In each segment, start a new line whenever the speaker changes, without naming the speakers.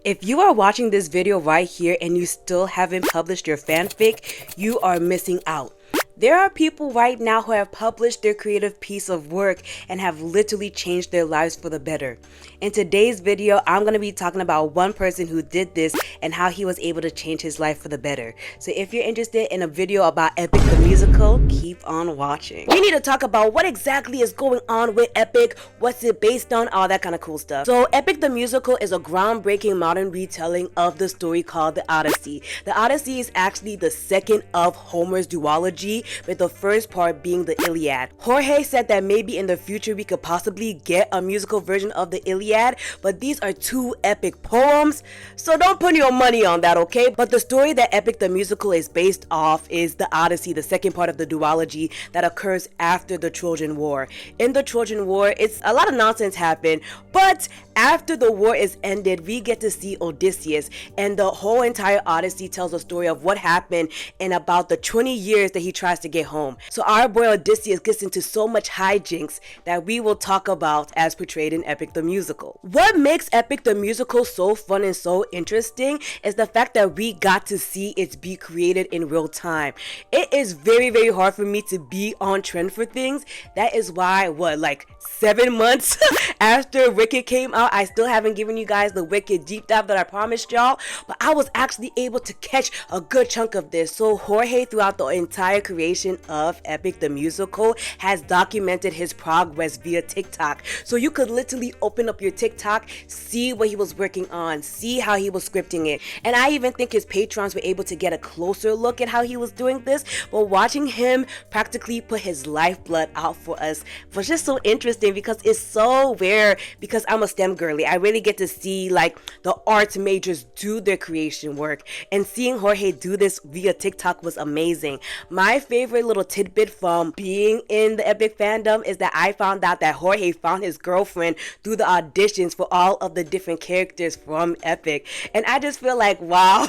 If you are watching this video right here and you still haven't published your fanfic, you are missing out. There are people right now who have published their creative piece of work and have literally changed their lives for the better. In today's video, I'm going to be talking about one person who did this and how he was able to change his life for the better. So if you're interested in a video about Epic the Musical, keep on watching. We need to talk about what exactly is going on with Epic, what's it based on, all that kind of cool stuff. So Epic the Musical is a groundbreaking modern retelling of the story called the Odyssey. The Odyssey is actually the second of Homer's duology, with the first part being the Iliad. Jorge said that maybe in the future we could possibly get a musical version of the Iliad, but these are two epic poems, so don't put your money on that, okay? But the story that Epic the Musical is based off is the Odyssey, the second part of the duology that occurs after the Trojan War. In the Trojan War, it's a lot of nonsense happened, but after the war is ended, we get to see Odysseus, and the whole entire Odyssey tells a story of what happened in about the 20 years that he tries to get home. So our boy Odysseus gets into so much hijinks that we will talk about as portrayed in Epic the Musical. What makes Epic the Musical so fun and so interesting is the fact that we got to see it be created in real time. It is very, very hard for me to be on trend for things. That is why, like 7 months after Wicked came out, I still haven't given you guys the Wicked deep dive that I promised y'all, but I was actually able to catch a good chunk of this. So Jorge, throughout the entire creation of Epic the Musical, has documented his progress via TikTok. So you could literally open up your TikTok, see what he was working on, see how he was scripting it. And I even think his patrons were able to get a closer look at how he was doing this. But watching him practically put his lifeblood out for us was just so interesting, because it's so rare, because I'm a STEM girly. I really get to see like the art majors do their creation work, and seeing Jorge do this via TikTok was amazing. My favorite little tidbit from being in the Epic fandom is that I found out that Jorge found his girlfriend through the auditions for all of the different characters from Epic, and I just feel like, wow.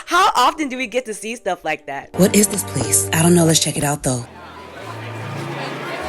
How often do we get to see stuff like that? What is this place? I don't know. Let's check it out though.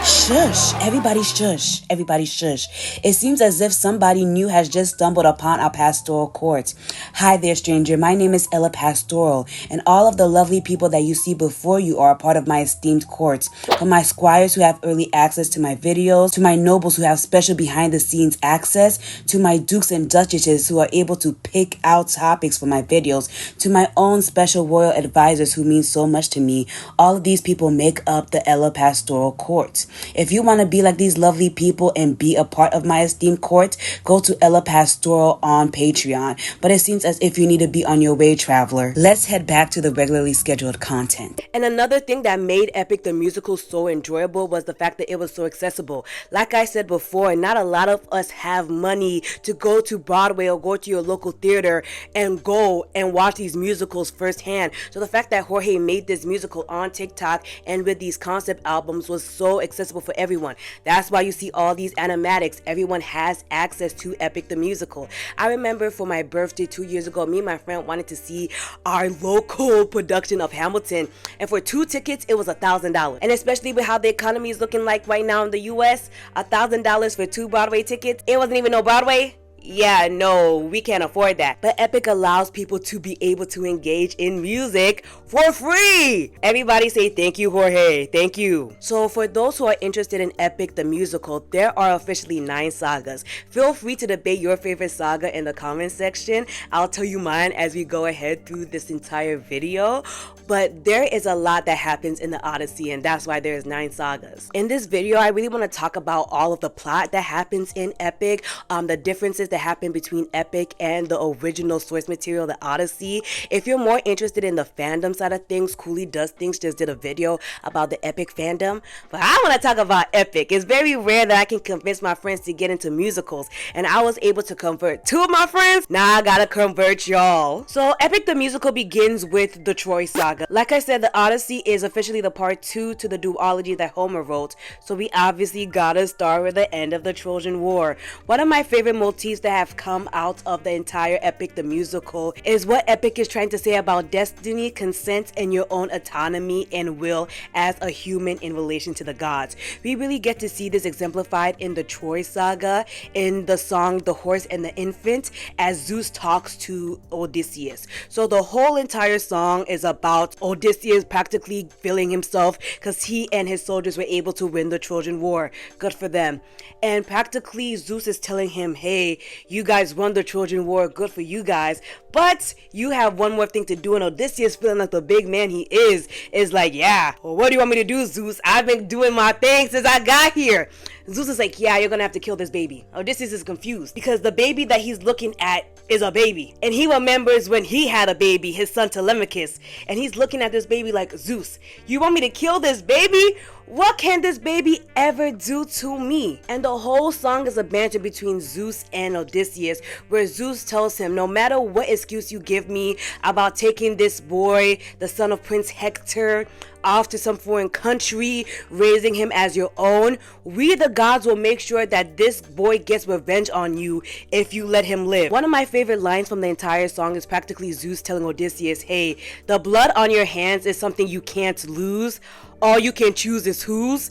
Shush, everybody shush, everybody shush. It seems as if somebody new has just stumbled upon our pastoral court. Hi there, stranger. My name is Ella Pastoral, and all of the lovely people that you see before you are a part of my esteemed court. From my squires who have early access to my videos, to my nobles who have special behind-the-scenes access, to my dukes and duchesses who are able to pick out topics for my videos, to my own special royal advisors who mean so much to me. All of these people make up the Ella Pastoral court. If you want to be like these lovely people and be a part of my esteemed court, go to Ella Pastoral on Patreon. But it seems as if you need to be on your way, traveler. Let's head back to the regularly scheduled content. And another thing that made Epic the Musical so enjoyable was the fact that it was so accessible. Like I said before, not a lot of us have money to go to Broadway or go to your local theater and go and watch these musicals firsthand. So the fact that Jorge made this musical on TikTok and with these concept albums was so accessible for everyone. That's why you see all these animatics. Everyone has access to Epic the Musical. I remember for my birthday 2 years ago, me and my friend wanted to see our local production of Hamilton, and for 2 tickets it was $1,000. And especially with how the economy is looking like right now in the US, $1,000 for 2 Broadway tickets. It wasn't even no Broadway. Yeah, no, we can't afford that. But Epic allows people to be able to engage in music for free. Everybody say thank you, Jorge. Thank you. So for those who are interested in Epic the Musical, there are officially 9 sagas. Feel free to debate your favorite saga in the comment section. I'll tell you mine as we go ahead through this entire video. But there is a lot that happens in the Odyssey, and that's why there's 9 sagas. In this video, I really want to talk about all of the plot that happens in Epic, the differences that happen between Epic and the original source material, the Odyssey. If you're more interested in the fandom side of things, Cooley Does Things just did a video about the Epic fandom, but I want to talk about Epic. It's very rare that I can convince my friends to get into musicals, and I was able to convert 2 of my friends. Now I gotta convert y'all. So Epic the Musical begins with the Troy Saga. Like I said, the Odyssey is officially the part 2 to the duology that Homer wrote, so we obviously gotta start with the end of the Trojan War. One of my favorite motifs that have come out of the entire epic the musical is what epic is trying to say about destiny, consent, and your own autonomy and will as a human in relation to the gods. We really get to see this exemplified in the Troy Saga in the song The Horse and the Infant as Zeus talks to Odysseus. So the whole entire song is about Odysseus practically feeling himself because he and his soldiers were able to win the Trojan War. Good for them. And practically Zeus is telling him, hey, you guys won the Trojan War, good for you guys, but you have one more thing to do. And Odysseus, feeling like the big man he is like, yeah, well, what do you want me to do, Zeus? I've been doing my thing since I got here. Zeus is like, yeah, you're gonna have to kill this baby. Odysseus is confused because the baby that he's looking at is a baby, and he remembers when he had a baby, his son Telemachus, and he's looking at this baby like, Zeus, you want me to kill this baby? What can this baby ever do to me? And the whole song is a banter between Zeus and Odysseus, where Zeus tells him, no matter what excuse you give me about taking this boy, the son of Prince Hector, off to some foreign country, raising him as your own, we the gods will make sure that this boy gets revenge on you if you let him live. One of my favorite lines from the entire song is practically Zeus telling Odysseus, hey, the blood on your hands is something you can't lose. All you can choose is whose.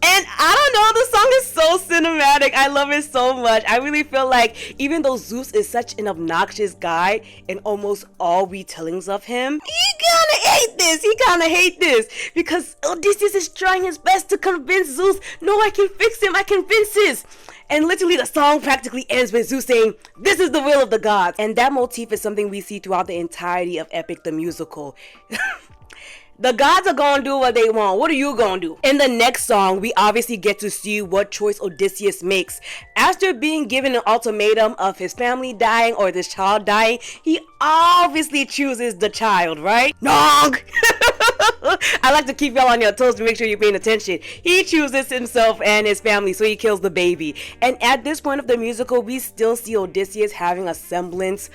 And I don't know, the song is so cinematic. I love it so much. I really feel like even though Zeus is such an obnoxious guy in almost all retellings of him, he kinda hate this because Odysseus is trying his best to convince Zeus, no, I can fix him, I can fix this. And literally the song practically ends with Zeus saying, this is the will of the gods. And that motif is something we see throughout the entirety of Epic the Musical. The gods are gonna do what they want. What are you gonna do? In the next song, we obviously get to see what choice Odysseus makes. After being given an ultimatum of his family dying or this child dying, he obviously chooses the child, right? Nog! I like to keep y'all on your toes to make sure you're paying attention. He chooses himself and his family, so he kills the baby. And at this point of the musical, we still see Odysseus having a semblance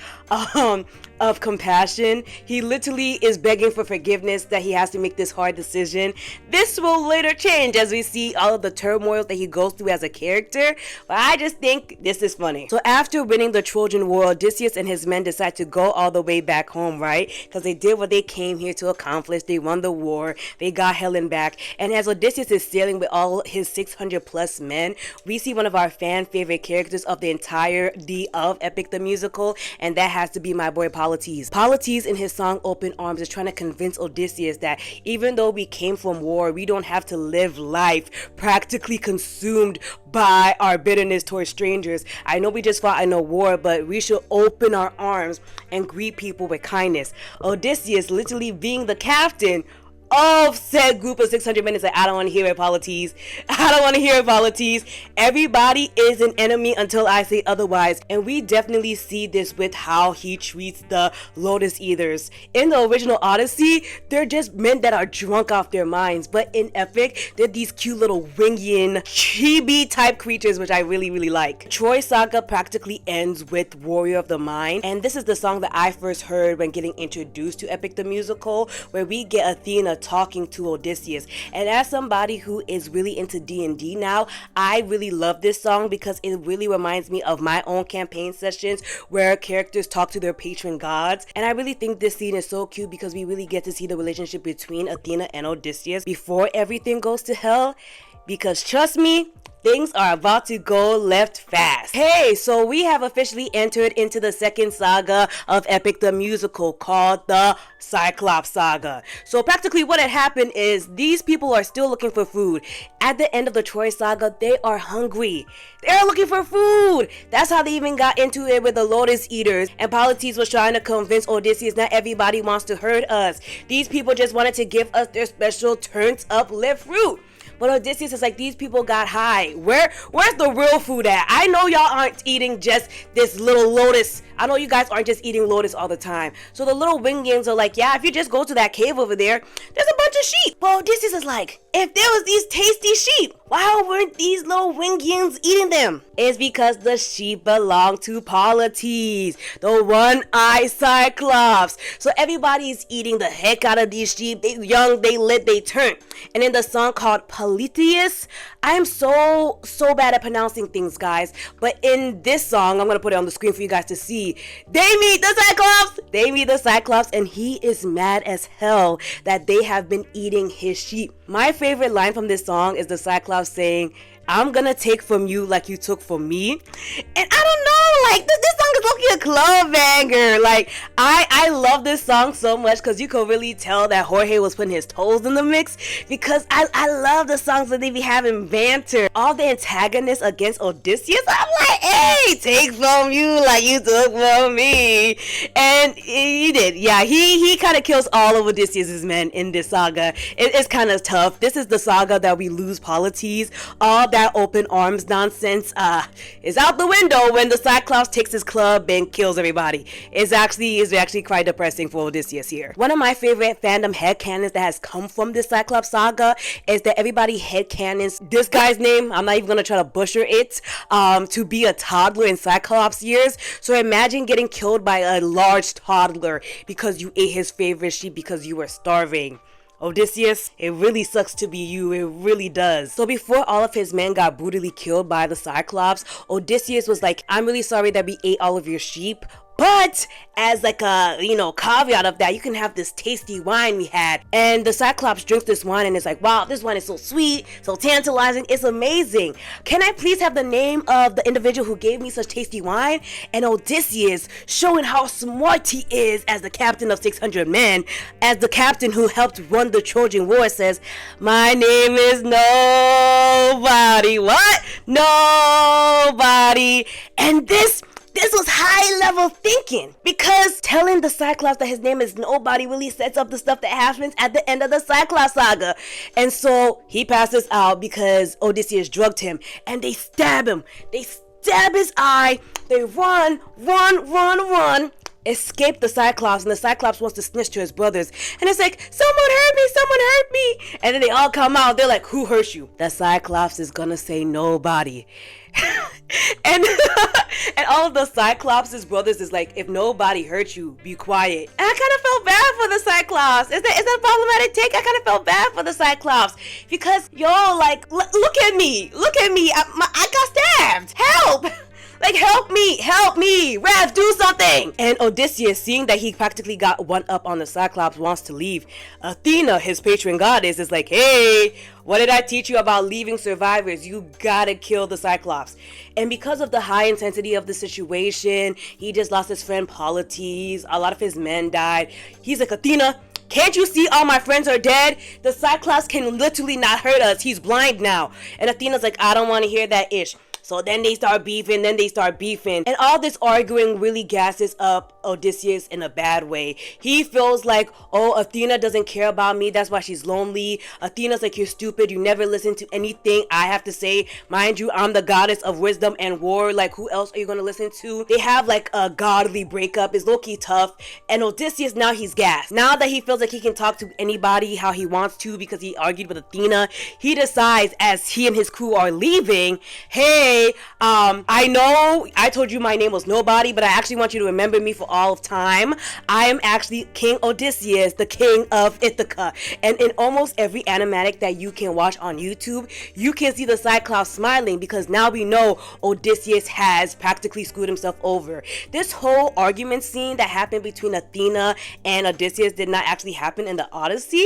of compassion. He literally is begging for forgiveness that he has to make this hard decision. This will later change as we see all of the turmoil that he goes through as a character, but I just think this is funny. So after winning the Trojan War, Odysseus and his men decide to go all the way back home, right? Because they did what they came here to accomplish. They won the war, they got Helen back, and as Odysseus is sailing with all his 600 plus men, we see one of our fan favorite characters of the entirety of Epic the Musical, and that has to be my boy Polites. Polites in his song Open Arms is trying to convince Odysseus that even though we came from war, we don't have to live life practically consumed by our bitterness towards strangers. I know we just fought in a war, but we should open our arms and greet people with kindness. Odysseus, literally being the captain of said group of 600 men, is like, I don't want to hear it, Polites. I don't want to hear it, Polites. Everybody is an enemy until I say otherwise. And we definitely see this with how he treats the Lotus Eaters. In the original Odyssey, they're just men that are drunk off their minds. But in Epic, they're these cute little Wingian, chibi type creatures, which I really, really like. Troy Saga practically ends with Warrior of the Mind. And this is the song that I first heard when getting introduced to Epic the Musical, where we get Athena talking to Odysseus. And as somebody who is really into D&D now, I really love this song because it really reminds me of my own campaign sessions where characters talk to their patron gods. And I really think this scene is so cute because we really get to see the relationship between Athena and Odysseus before everything goes to hell. Because trust me, things are about to go left fast. Hey, so we have officially entered into the second saga of Epic the Musical, called the Cyclops Saga. So practically what had happened is these people are still looking for food. At the end of the Troy Saga, they are hungry. They're looking for food. That's how they even got into it with the Lotus Eaters. And Polites was trying to convince Odysseus not everybody wants to hurt us. These people just wanted to give us their special turned up lit fruit. But Odysseus is like, these people got high. Where's the real food at? I know y'all aren't eating just this little lotus. I know you guys aren't just eating lotus all the time. So the little Wingians are like, yeah, if you just go to that cave over there, there's a bunch of sheep. Well, Odysseus is like, if there was these tasty sheep, why weren't these little Wingians eating them? is because the sheep belong to Polites, the one-eyed Cyclops. So everybody is eating the heck out of these sheep. They young, they lit, they turn. And in the song called Polites, I am so bad at pronouncing things, guys. But in this song, I'm going to put it on the screen for you guys to see. They meet the Cyclops! They meet the Cyclops, and he is mad as hell that they have been eating his sheep. My favorite line from this song is the Cyclops saying, "I'm gonna take from you like you took from me." And I don't know, like, this song is looking a club banger. Like, I love this song so much because you could really tell that Jorge was putting his toes in the mix, because I love the songs that they be having banter. All the antagonists against Odysseus, I'm like, hey, take from you like you took from me. And he did. Yeah, he kind of kills all of Odysseus's men in this saga. It's kind of tough. This is the saga that we lose Polites. All that open arms nonsense is out the window when the Cyclops takes his club and kills everybody. It's actually quite depressing for Odysseus here. One of my favorite fandom headcanons that has come from this Cyclops saga is that everybody headcanons this guy's name, I'm not even gonna try to butcher it, to be a toddler in Cyclops years. So imagine getting killed by a large toddler because you ate his favorite sheep because you were starving. Odysseus, it really sucks to be you, it really does. So before all of his men got brutally killed by the Cyclops, Odysseus was like, "I'm really sorry that we ate all of your sheep, but as like a, caveat of that, you can have this tasty wine we had." And the Cyclops drinks this wine and is like, "Wow, this wine is so sweet, so tantalizing, it's amazing. Can I please have the name of the individual who gave me such tasty wine?" And Odysseus, showing how smart he is as the captain of 600 men, as the captain who helped run the Trojan War, says, "My name is Nobody." What? Nobody. And this was high level thinking, because telling the Cyclops that his name is Nobody really sets up the stuff that happens at the end of the Cyclops Saga. And so he passes out because Odysseus drugged him, and they stab him. They stab his eye. They run, escape the Cyclops, and the Cyclops wants to snitch to his brothers, and it's like, "Someone hurt me," and then they all come out. They're like, "Who hurt you?" The Cyclops is gonna say nobody. and all of the Cyclops' brothers is like, "If nobody hurt you, be quiet." And I kind of felt bad for the Cyclops. Is that a problematic take? I kind of felt bad for the Cyclops because, like, look at me, I got stabbed. Help! Like, help me, Rev, do something! And Odysseus, seeing that he practically got one up on the Cyclops, wants to leave. Athena, his patron goddess, is like, "Hey, what did I teach you about leaving survivors? You gotta kill the Cyclops." And because of the high intensity of the situation, he just lost his friend Polites. A lot of his men died. He's like, "Athena, can't you see all my friends are dead? The Cyclops can literally not hurt us. He's blind now." And Athena's like, "I don't want to hear that ish." So then they start beefing, and all this arguing really gasses up Odysseus in a bad way. He feels like, "Oh, Athena doesn't care about me, that's why she's lonely." Athena's like, "You're stupid, you never listen to anything I have to say. Mind you, I'm the goddess of wisdom and war, like, who else are you gonna listen to?" They have like a godly breakup. It's low-key tough, and Odysseus, now he's gassed. Now that he feels like he can talk to anybody how he wants to because he argued with Athena, he decides, as he and his crew are leaving, "Hey, I know I told you my name was Nobody, but I actually want you to remember me for all of time. I am actually King Odysseus, the king of Ithaca." And in almost every animatic that you can watch on YouTube, you can see the Cyclops smiling, because now we know Odysseus has practically screwed himself over. This whole argument scene that happened between Athena and Odysseus did not actually happen in the Odyssey.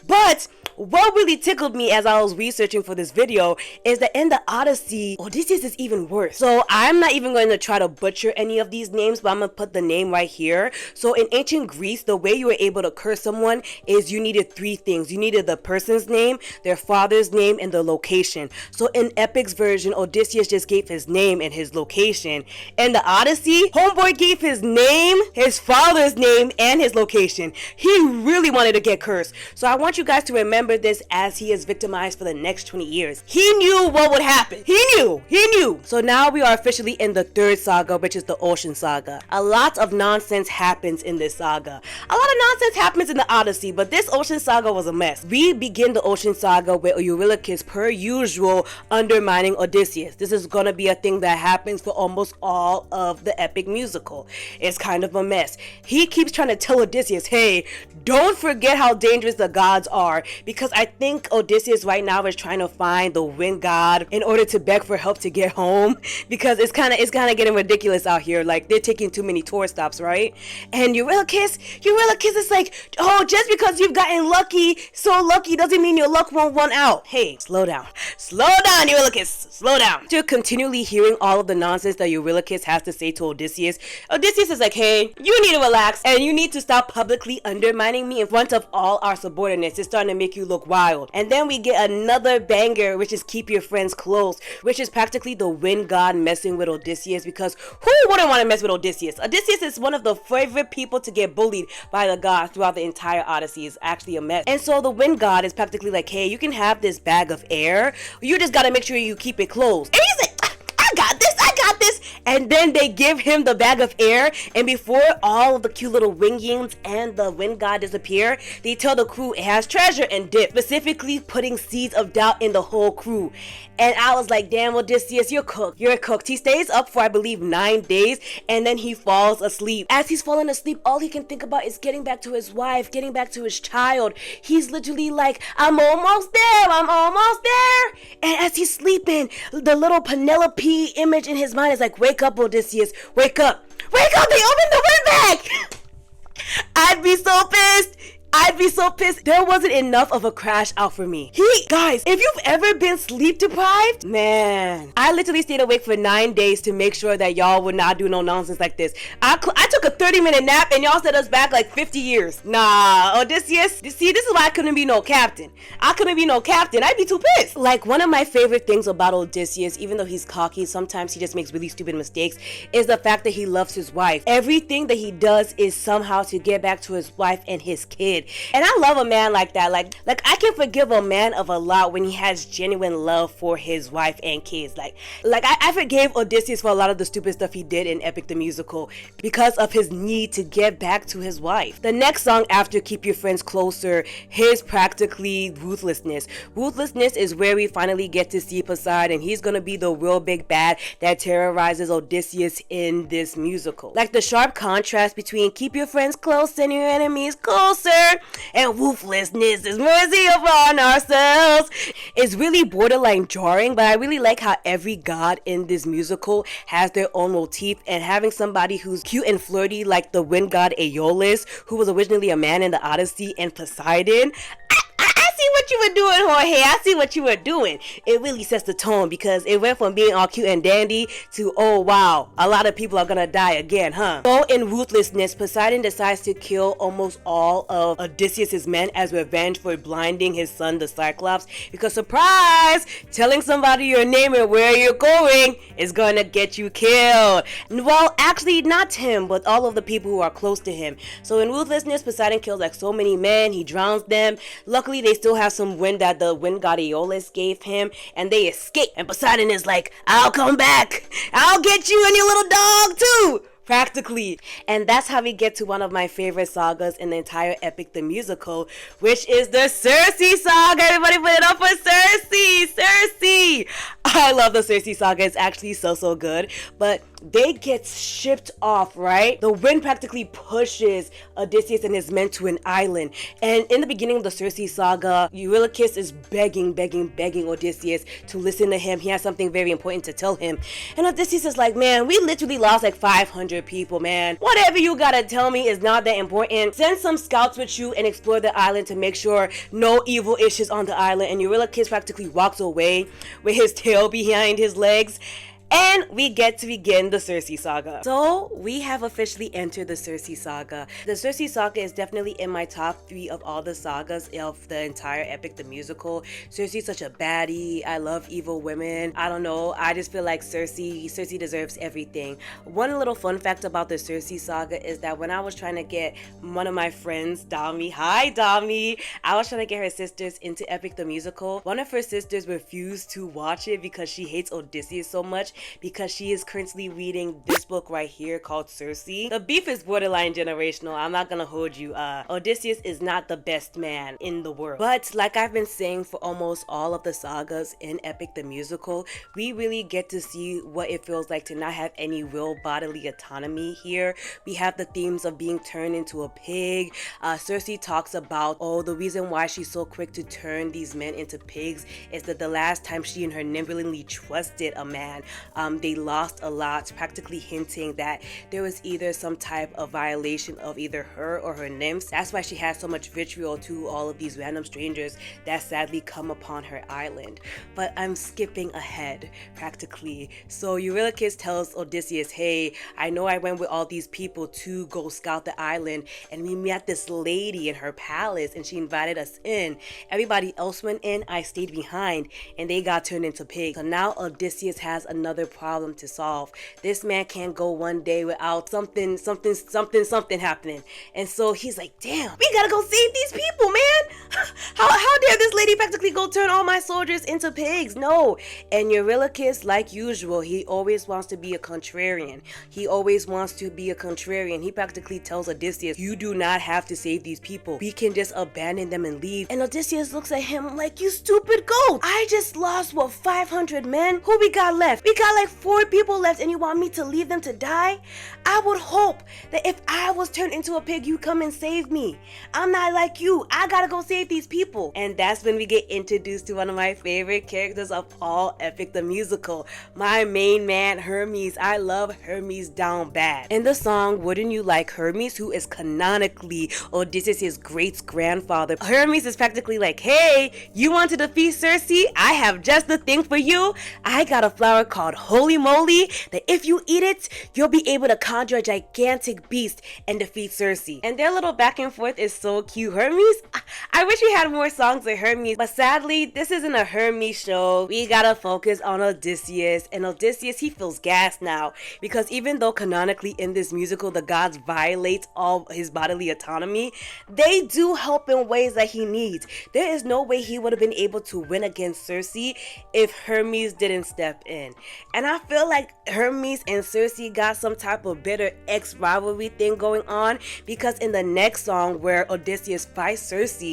But what really tickled me as I was researching for this video is that in the Odyssey, Odysseus is even worse. So I'm not even going to try to butcher any of these names, but I'm going to put the name right here. So in ancient Greece, the way you were able to curse someone is you needed three things. You needed the person's name, their father's name, and the location. So in Epic's version, Odysseus just gave his name and his location. In the Odyssey, homeboy gave his name, his father's name, and his location. He really wanted to get cursed. So I want you guys to remember remember this as he is victimized for the next 20 years. He knew what would happen. He knew. So now we are officially in the third saga, which is the Ocean Saga. A lot of nonsense happens in this saga. A lot of nonsense happens in the Odyssey, but this Ocean Saga was a mess. We begin the Ocean Saga with Eurylochus, per usual, undermining Odysseus. This is gonna be a thing that happens for almost all of the epic musical. It's kind of a mess. He keeps trying to tell Odysseus, hey, don't forget how dangerous the gods are, because I think Odysseus right now is trying to find the wind god in order to beg for help to get home, because it's kind of getting ridiculous out here. Like, they're taking too many tour stops, right? And Eurylochus is like, oh, just because you've gotten so lucky doesn't mean your luck won't run out. Hey, slow down, Eurylochus, slow down. After continually hearing all of the nonsense that Eurylochus has to say to Odysseus is like, hey, you need to relax and you need to stop publicly undermining me in front of all our subordinates. It's starting to make you look wild. And then we get another banger, which is keep your friends close, which is practically the wind god messing with Odysseus, because who wouldn't want to mess with Odysseus? Odysseus is one of the favorite people to get bullied by the gods throughout the entire Odyssey. It's actually a mess. And so the wind god is practically like, hey, you can have this bag of air, you just gotta make sure you keep it closed. And he's like, I got this. And then they give him the bag of air, and before all of the cute little wingings and the wind god disappear, they tell the crew it has treasure and dip, specifically putting seeds of doubt in the whole crew. And I was like, damn, Odysseus, you're cooked. He stays up for, I believe, 9 days, and then he falls asleep. As he's falling asleep, all he can think about is getting back to his wife, getting back to his child. He's literally like, I'm almost there. And as he's sleeping, the little Penelope image in his mind is like, wake up, Odysseus, wake up, they opened the wind bag. I'd be so pissed. There wasn't enough of a crash out for me. Guys, if you've ever been sleep deprived, man, I literally stayed awake for 9 days to make sure that y'all would not do no nonsense like this. I took a 30-minute nap and y'all set us back like 50 years. Nah, Odysseus, see, this is why I couldn't be no captain. I'd be too pissed. Like, one of my favorite things about Odysseus, even though he's cocky, sometimes he just makes really stupid mistakes, is the fact that he loves his wife. Everything that he does is somehow to get back to his wife and his kid. And I love a man like that. Like I can forgive a man of a lot when he has genuine love for his wife and kids. Like I forgave Odysseus for a lot of the stupid stuff he did in Epic the Musical because of his need to get back to his wife. The next song after Keep Your Friends Closer is practically Ruthlessness. Ruthlessness is where we finally get to see Poseidon. He's gonna be the real big bad that terrorizes Odysseus in this musical. Like, the sharp contrast between keep your friends close and your enemies closer and ruthlessness is mercy upon ourselves is really borderline jarring, but I really like how every god in this musical has their own motif, and having somebody who's cute and flirty like the wind god Aeolus, who was originally a man in the Odyssey, and Poseidon. I see what you were doing, Jorge. I see what you were doing. It really sets the tone, because it went from being all cute and dandy to, oh wow, a lot of people are gonna die again, huh? So in Ruthlessness, Poseidon decides to kill almost all of Odysseus' men as revenge for blinding his son, the Cyclops, because surprise, telling somebody your name and where you're going is gonna get you killed. Well, actually not him, but all of the people who are close to him. So in Ruthlessness, Poseidon kills like so many men, he drowns them. Luckily, they still have some wind that the wind god Aeolus gave him, and they escape. And Poseidon is like, I'll come back. I'll get you and your little dog too. Practically. And that's how we get to one of my favorite sagas in the entire Epic the Musical, which is the Circe Saga. Everybody put it up for Circe! I love the Circe Saga. It's actually so good. But they get shipped off, right? The wind practically pushes Odysseus and his men to an island. And in the beginning of the Circe Saga, Eurylochus is begging Odysseus to listen to him. He has something very important to tell him. And Odysseus is like, man, we literally lost like 500 people, man. Whatever you gotta tell me is not that important. Send some scouts with you and explore the island to make sure no evil issues on the island. And Eurylochus practically walks away with his tail behind his legs. And we get to begin the Circe Saga. So we have officially entered the Circe Saga. The Circe Saga is definitely in my top 3 of all the sagas of the entire epic, the musical. Circe is such a baddie. I love evil women. I don't know. I just feel like Circe deserves everything. One little fun fact about the Circe Saga is that when I was trying to get one of my friends, Dami, hi Dami, I was trying to get her sisters into Epic the Musical. One of her sisters refused to watch it because she hates Odysseus so much, because she is currently reading this book right here called Circe. The beef is borderline generational. I'm not gonna hold you. Odysseus is not the best man in the world. But like I've been saying for almost all of the sagas in Epic the Musical, we really get to see what it feels like to not have any real bodily autonomy here. We have the themes of being turned into a pig. Circe talks about, the reason why she's so quick to turn these men into pigs is that the last time she and her nymph willingly trusted a man, they lost a lot, practically hinting that there was either some type of violation of either her or her nymphs. That's why she has so much vitriol to all of these random strangers that sadly come upon her island. But I'm skipping ahead practically. So Eurylochus tells Odysseus, hey, I know I went with all these people to go scout the island, and we met this lady in her palace and she invited us in. Everybody else went in, I stayed behind, and they got turned into pigs. So now Odysseus has another problem to solve. This man can't go one day without something happening. And so he's like, damn, we gotta go save these people, man. How dare this lady practically go turn all my soldiers into pigs? No. And Eurylochus, like usual, he always wants to be a contrarian. He practically tells Odysseus, you do not have to save these people. We can just abandon them and leave. And Odysseus looks at him like, you stupid goat. I just lost, 500 men? Who we got left? We got like 4 people left, and you want me to leave them to die? I would hope that if I was turned into a pig, you come and save me. I'm not like you. I gotta go save these people. And that's when we get introduced to one of my favorite characters of all Epic the Musical, my main man Hermes. I love Hermes down bad. In the song Wouldn't You Like Hermes, who is canonically Odysseus' great-grandfather, Hermes is practically like, hey, you want to defeat Circe? I have just the thing for you. I got a flower called Holy Moly that if you eat it, you'll be able to conjure a gigantic beast and defeat Circe. And their little back and forth is so cute. Hermes, I wish we had more songs with Hermes, but sadly, this isn't a Hermes show. We gotta focus on Odysseus. And Odysseus, he feels gassed now, because even though canonically in this musical the gods violate all his bodily autonomy, they do help in ways that he needs. There is no way he would have been able to win against Circe if Hermes didn't step in. And I feel like Hermes and Circe got some type of bitter ex-rivalry thing going on, because in the next song where Odysseus fights Circe,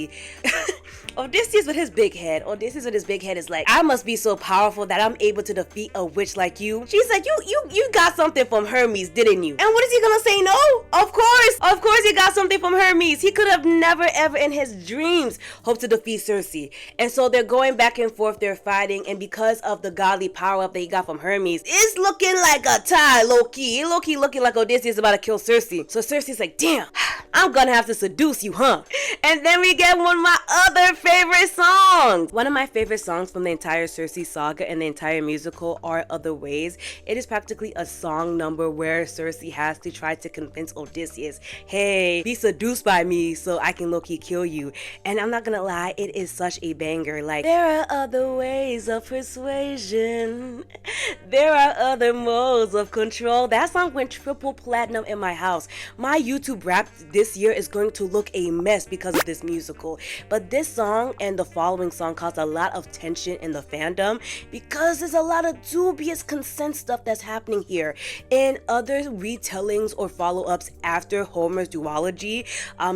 Odysseus with his big head is like, I must be so powerful that I'm able to defeat a witch like you. She's like, you got something from Hermes, didn't you? And what is he gonna say? No? Of course he got something from Hermes. He could have never ever in his dreams hoped to defeat Circe. And so they're going back and forth, they're fighting, and because of the godly power up that he got from Hermes, it's looking like a tie, low-key looking like Odysseus is about to kill Circe. So Circe's like, damn, I'm gonna have to seduce you, huh? And then we get one of my other favorite songs. One of my favorite songs from the entire Circe Saga and the entire musical are Other Ways. It is practically a song number where Circe has to try to convince Odysseus, hey, be seduced by me so I can low-key kill you. And I'm not gonna lie, it is such a banger. Like, there are other ways of persuasion. There are other modes of control. That song went triple platinum in my house. My YouTube rap this year is going to look a mess because of this musical. But this song and the following song caused a lot of tension in the fandom, because there's a lot of dubious consent stuff that's happening here. In other retellings or follow-ups after Homer's duology,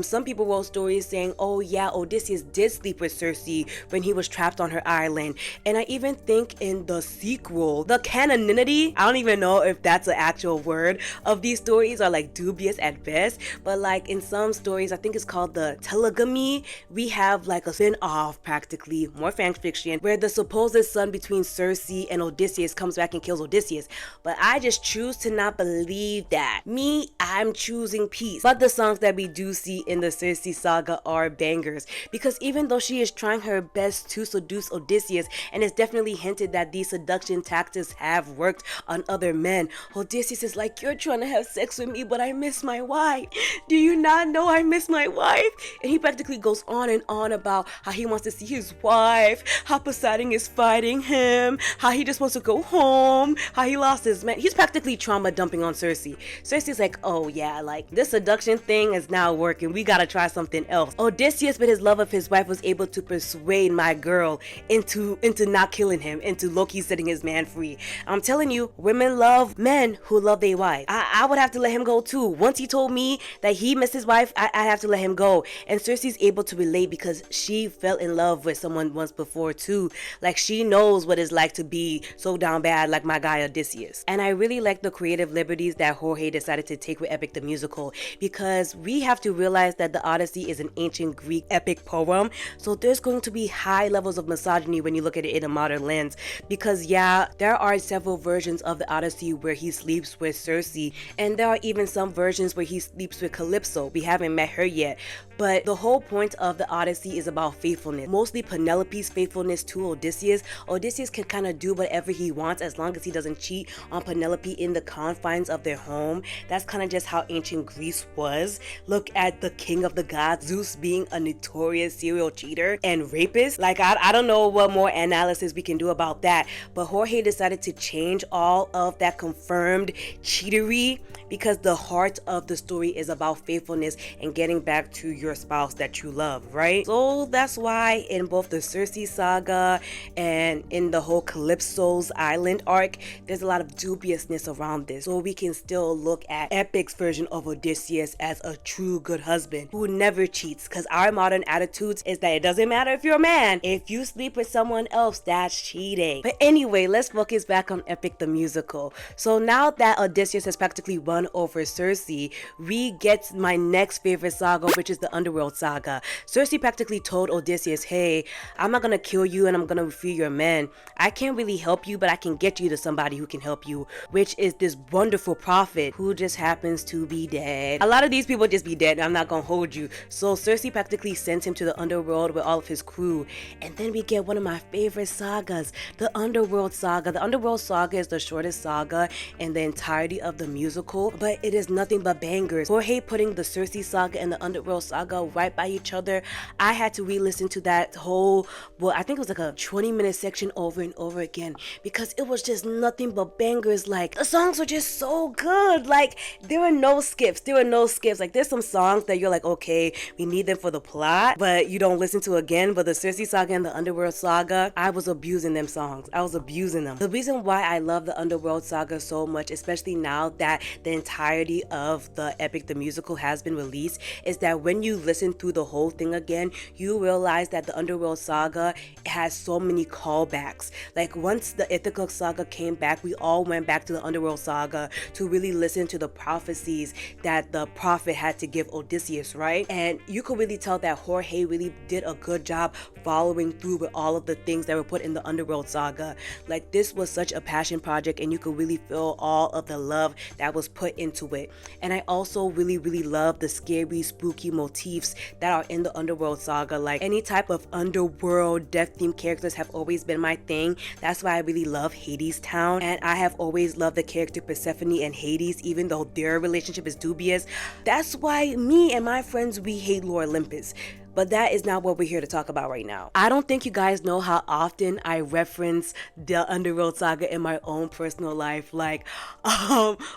some people wrote stories saying, oh yeah, Odysseus did sleep with Circe when he was trapped on her island. And I even think in the sequel, the canonicity, I don't even know if that's an actual word, of these stories are like dubious at best, but like in some stories, I think it's called the polygamy, we have like a spin-off, practically, more fan fiction, where the supposed son between Circe and Odysseus comes back and kills Odysseus. But I just choose to not believe that. Me, I'm choosing peace. But the songs that we do see in the Circe Saga are bangers, because even though she is trying her best to seduce Odysseus, and it's definitely hinted that these seduction tactics have worked on other men, Odysseus is like, you're trying to have sex with me, but I miss my wife. Do you not know I miss my wife? And he practically goes on and on about how he wants to see his wife, how Poseidon is fighting him, how he just wants to go home, how he lost his man. He's practically trauma dumping on Circe. Circe's like, oh yeah, like this seduction thing is now working. We gotta try something else. Odysseus, with his love of his wife, was able to persuade my girl into not killing him, into Loki setting his man free. I'm telling you, women love men who love their wife. I would have to let him go too. Once he told me that he missed his wife, I have to let him go. And Circe's able to relate because she fell in love with someone once before too. Like, she knows what it's like to be so down bad like my guy Odysseus. And I really like the creative liberties that Jorge decided to take with Epic the Musical, because we have to realize that the Odyssey is an ancient Greek epic poem, so there's going to be high levels of misogyny when you look at it in a modern lens. Because yeah, there are several versions of the Odyssey where he sleeps with Circe, and there are even some versions where he sleeps with Calypso. We haven't met her yet, but the whole point of the Odyssey is about faithfulness, mostly Penelope's faithfulness to Odysseus. Odysseus can kind of do whatever he wants as long as he doesn't cheat on Penelope in the confines of their home. That's kind of just how ancient Greece was. Look at the king of the gods, Zeus, being a notorious serial cheater and rapist. Like, I don't know what more analysis we can do about that, but Jorge decided to change all of that confirmed cheatery, because the heart of the story is about faithfulness and getting back to your spouse that you love, right? So that's why in both the Circe Saga and in the whole Calypso's island arc, there's a lot of dubiousness around this. So we can still look at Epic's version of Odysseus as a true good husband who never cheats, because our modern attitudes is that it doesn't matter if you're a man, if you sleep with someone else, that's cheating. But anyway, let's focus back on Epic the Musical. So now that Odysseus has practically won over Circe, we get my next favorite saga, which is the Underworld Saga. Circe practically told Odysseus, hey, I'm not gonna kill you and I'm gonna free your men. I can't really help you, but I can get you to somebody who can help you, which is this wonderful prophet who just happens to be dead. A lot of these people just be dead, I'm not gonna hold you. So Circe practically sends him to the underworld with all of his crew, and then we get one of my favorite sagas, the Underworld Saga. The Underworld Saga is the shortest saga in the entirety of the musical, but it is nothing but bangers. Jorge putting the Circe Saga and the Underworld Saga right by each other. I had to re-listen to that whole, well, I think it was like a 20-minute section over and over again, because it was just nothing but bangers. Like, the songs were just so good. Like, there were no skips. Like, there's some songs that you're like, okay, we need them for the plot, but you don't listen to again. But the Circe Saga and the Underworld Saga, I was abusing them songs. I was abusing them. The reason why I love the Underworld Saga so much, especially now that the entirety of the Epic the Musical has been released, is that when you listen through the whole thing again, you realize that the Underworld Saga has so many callbacks. Like, once the Ithaca Saga came back, we all went back to the Underworld Saga to really listen to the prophecies that the prophet had to give Odysseus, right? And you could really tell that Jorge really did a good job following through with all of the things that were put in the Underworld Saga. Like, this was such a passion project, and you could really feel all of the love that was put into it. And I also really love the scary, spooky motifs that are in the Underworld Saga. Like, any type of underworld death themed characters have always been my thing. That's why I really love Hades Town, and I have always loved the character Persephone and Hades, even though their relationship is dubious. That's why me and my friends, we hate Lore Olympus. But that is not what we're here to talk about right now. I don't think you guys know how often I reference the Underworld Saga in my own personal life. Like,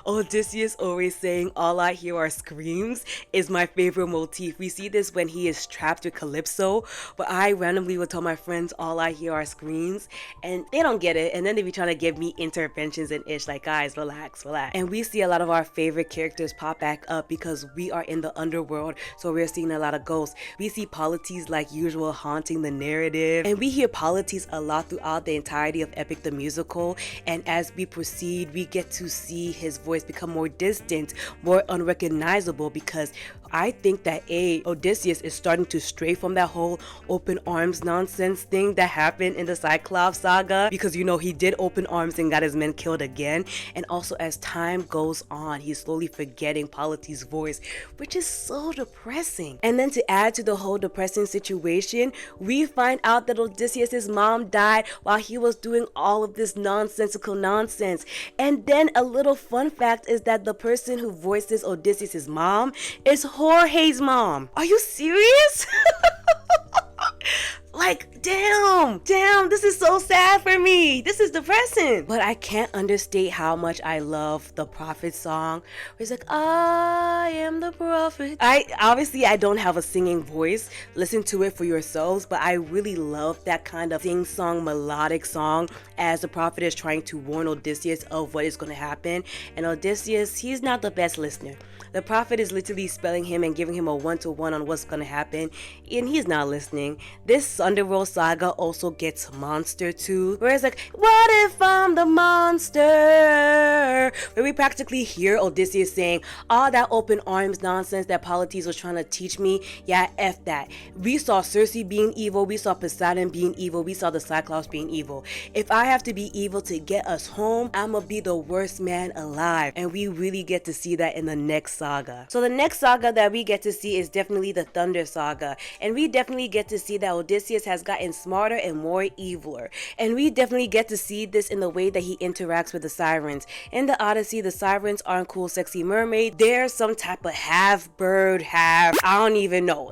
Odysseus always saying, all I hear are screams, is my favorite motif. We see this when he is trapped with Calypso, but I randomly would tell my friends, all I hear are screams, and they don't get it, and then they be trying to give me interventions and ish, like, guys, relax. And we see a lot of our favorite characters pop back up because we are in the underworld, so we're seeing a lot of ghosts. We see Polites like usual haunting the narrative, and we hear Polites a lot throughout the entirety of Epic the Musical, and as we proceed we get to see his voice become more distant, more unrecognizable, because I think that Odysseus is starting to stray from that whole open arms nonsense thing that happened in the Cyclops Saga, because you know he did open arms and got his men killed again. And also as time goes on, he's slowly forgetting Polites' voice, which is so depressing. And then to add to the whole depressing situation, we find out that Odysseus' mom died while he was doing all of this nonsensical nonsense. And then a little fun fact is that the person who voices Odysseus' mom is Jorge's mom. Are you serious? Like, damn, this is so sad for me. This is depressing. But I can't understate how much I love the prophet song. It's like, I am the prophet. I don't have a singing voice. Listen to it for yourselves. But I really love that kind of sing-song, melodic song as the prophet is trying to warn Odysseus of what is going to happen. And Odysseus, he's not the best listener. The prophet is literally spelling him and giving him a one-to-one on what's going to happen. And he's not listening. This Underworld Saga also gets monster too, where it's like, what if I'm the monster? Where we practically hear Odysseus saying, all that open arms nonsense that Polites was trying to teach me, yeah, F that. We saw Circe being evil, we saw Poseidon being evil, we saw the Cyclops being evil. If I have to be evil to get us home, I'ma be the worst man alive. And we really get to see that in the next saga. So the next saga that we get to see is definitely the Thunder Saga. And we definitely get to see that Odysseus has gotten smarter and more eviler. And we definitely get to see this in the way that he interacts with the sirens. In the Odyssey, the sirens aren't cool, sexy mermaids. They're some type of half bird, half, I don't even know.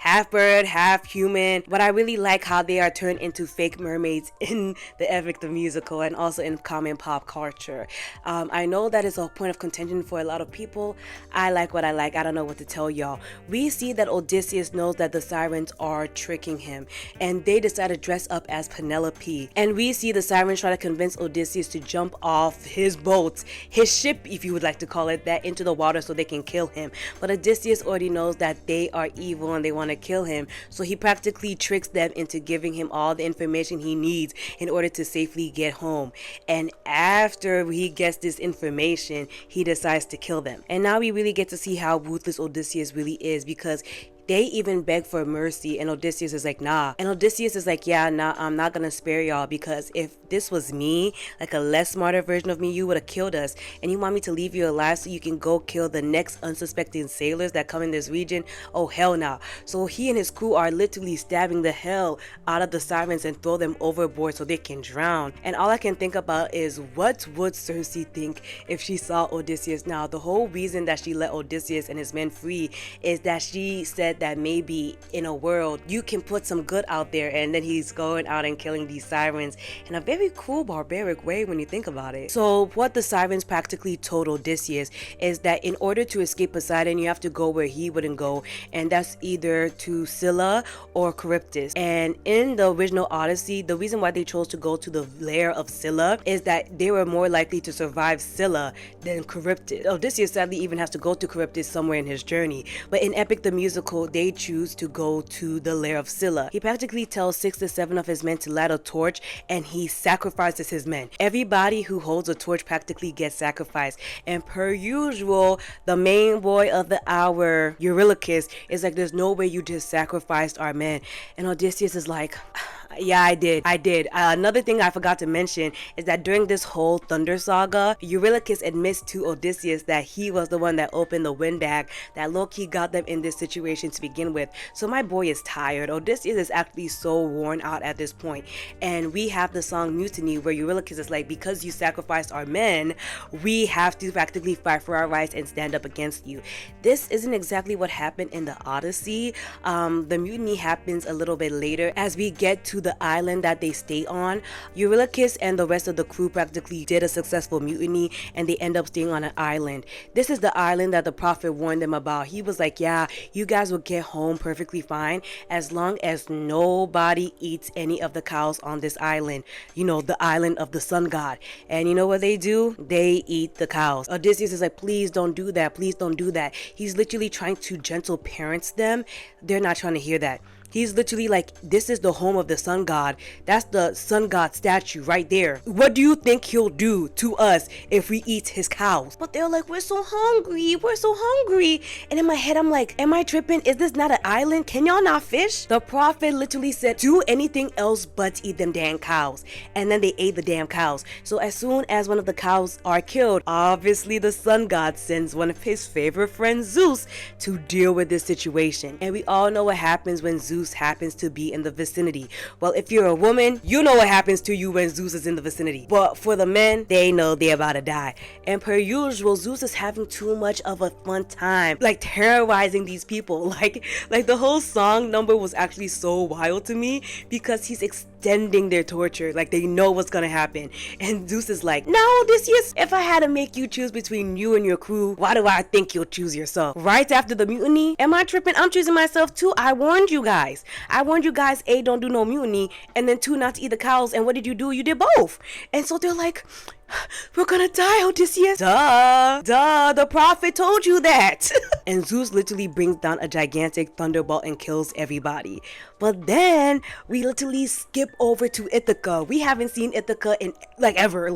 Half bird, half human. But I really like how they are turned into fake mermaids in the Epic the Musical and also in common pop culture. I know that is a point of contention for a lot of people. I like what I like. I don't know what to tell y'all. We see that Odysseus knows that the sirens are tricking him, and they decide to dress up as Penelope. And we see the sirens try to convince Odysseus to jump off his boat, his ship if you would like to call it that, into the water so they can kill him. But Odysseus already knows that they are evil and they want to kill him, so he practically tricks them into giving him all the information he needs in order to safely get home. And after he gets this information, he decides to kill them. And now we really get to see how ruthless Odysseus really is, because they even beg for mercy and Odysseus is like, nah. And Odysseus is like, yeah, nah, I'm not gonna spare y'all, because if this was me, like a less smarter version of me, you would have killed us. And you want me to leave you alive so you can go kill the next unsuspecting sailors that come in this region? Oh, hell nah. So he and his crew are literally stabbing the hell out of the sirens and throw them overboard so they can drown. And all I can think about is, what would Circe think if she saw Odysseus now? The whole reason that she let Odysseus and his men free is that she said that maybe in a world you can put some good out there, and then he's going out and killing these sirens in a very cool barbaric way when you think about it. So what the sirens practically told Odysseus is that in order to escape Poseidon, you have to go where he wouldn't go, and that's either to Scylla or Charybdis. And in the original Odyssey, the reason why they chose to go to the lair of Scylla is that they were more likely to survive Scylla than Charybdis. Odysseus sadly even has to go to Charybdis somewhere in his journey, but in Epic the Musical, they choose to go to the lair of Scylla. He practically tells 6 to 7 of his men to light a torch, and he sacrifices his men. Everybody who holds a torch practically gets sacrificed, and per usual, the main boy of the hour, Eurylochus, is like, there's no way you just sacrificed our men. And Odysseus is like, yeah, I did. Another thing I forgot to mention is that during this whole Thunder Saga, Eurylochus admits to Odysseus that he was the one that opened the wind bag, that low-key got them in this situation to begin with. So my boy is tired. Odysseus is actually so worn out at this point. And we have the song Mutiny, where Eurylochus is like, because you sacrificed our men, we have to practically fight for our rights and stand up against you. This isn't exactly what happened in the Odyssey. The mutiny happens a little bit later as we get to the the island that they stay on. Eurylochus and the rest of the crew practically did a successful mutiny, and they end up staying on an island. This is the island that the prophet warned them about. He was like, yeah, you guys will get home perfectly fine as long as nobody eats any of the cows on this island. You know, the island of the sun god. And you know what they do? They eat the cows. Odysseus is like, please don't do that. Please don't do that. He's literally trying to gentle parents them. They're not trying to hear that. He's literally like, this is the home of the sun god. That's the sun god statue right there. What do you think he'll do to us if we eat his cows? But they're like, we're so hungry. We're so hungry. And in my head, I'm like, am I tripping? Is this not an island? Can y'all not fish? The prophet literally said, do anything else but eat them damn cows. And then they ate the damn cows. So as soon as one of the cows are killed, obviously the sun god sends one of his favorite friends, Zeus, to deal with this situation. And we all know what happens when Zeus happens to be in the vicinity. Well, if you're a woman, you know what happens to you when Zeus is in the vicinity. But for the men, they know they're about to die. And per usual, Zeus is having too much of a fun time, like terrorizing these people. Like the whole song number was actually so wild to me because he's extending their torture. Like they know what's gonna happen. And Zeus is like, now Odysseus, if I had to make you choose between you and your crew, why do I think you'll choose yourself? Right after the mutiny? Am I tripping? I'm choosing myself too. I warned you guys. I warned you guys, A, don't do no mutiny, and then 2, not to eat the cows. And what did you do? You did both. And so they're like, we're gonna die, Odysseus. Duh, the prophet told you that. And Zeus literally brings down a gigantic thunderbolt and kills everybody. But then we literally skip over to Ithaca. We haven't seen Ithaca in ever.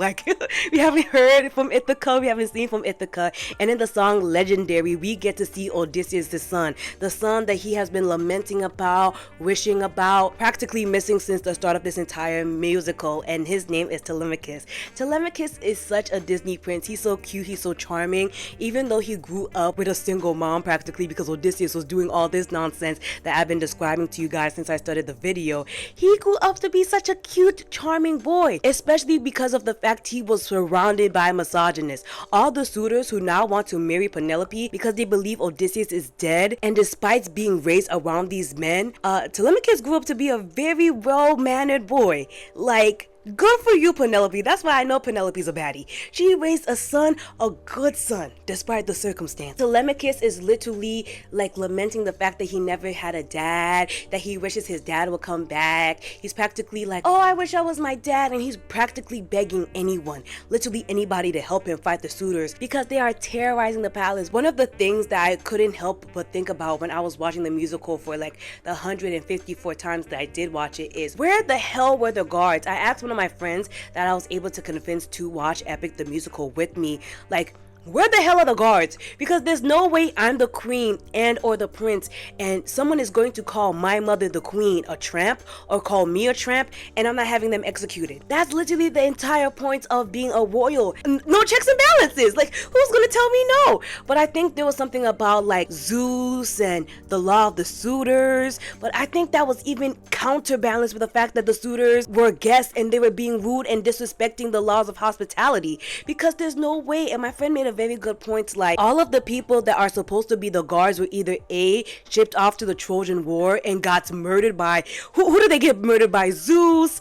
We haven't heard from Ithaca. We haven't seen from Ithaca. And in the song Legendary, we get to see Odysseus' son, the son that he has been lamenting about, wishing about, practically missing since the start of this entire musical. And his name is Telemachus. Telemachus is such a Disney prince. He's so cute, he's so charming, even though he grew up with a single mom practically because Odysseus was doing all this nonsense that I've been describing to you guys since I started the video. He grew up to be such a cute, charming boy, especially because of the fact he was surrounded by misogynists. All the suitors who now want to marry Penelope because they believe Odysseus is dead, and despite being raised around these men, Telemachus grew up to be a very well-mannered boy. Like, good for you, Penelope. That's why I know Penelope's a baddie. She raised a son, a good son, despite the circumstance. Telemachus is literally like lamenting the fact that he never had a dad, that he wishes his dad would come back. He's practically like, oh, I wish I was my dad. And he's practically begging anyone, literally anybody, to help him fight the suitors because they are terrorizing the palace. One of the things that I couldn't help but think about when I was watching the musical for like the 154 times that I did watch it is, where the hell were the guards? I asked one of my friends that I was able to convince to watch Epic the Musical with me, like, where the hell are the guards? Because there's no way I'm the queen and or the prince and someone is going to call my mother, the queen, a tramp, or call me a tramp, and I'm not having them executed. That's literally the entire point of being a royal. No checks and balances. Like, who's gonna tell me no? But I think there was something about like Zeus and the law of the suitors, but I think that was even counterbalanced with the fact that the suitors were guests and they were being rude and disrespecting the laws of hospitality, because there's no way, and my friend made a very good point, like all of the people that are supposed to be the guards were either A, shipped off to the Trojan War and got murdered by, who did they get murdered by? Zeus.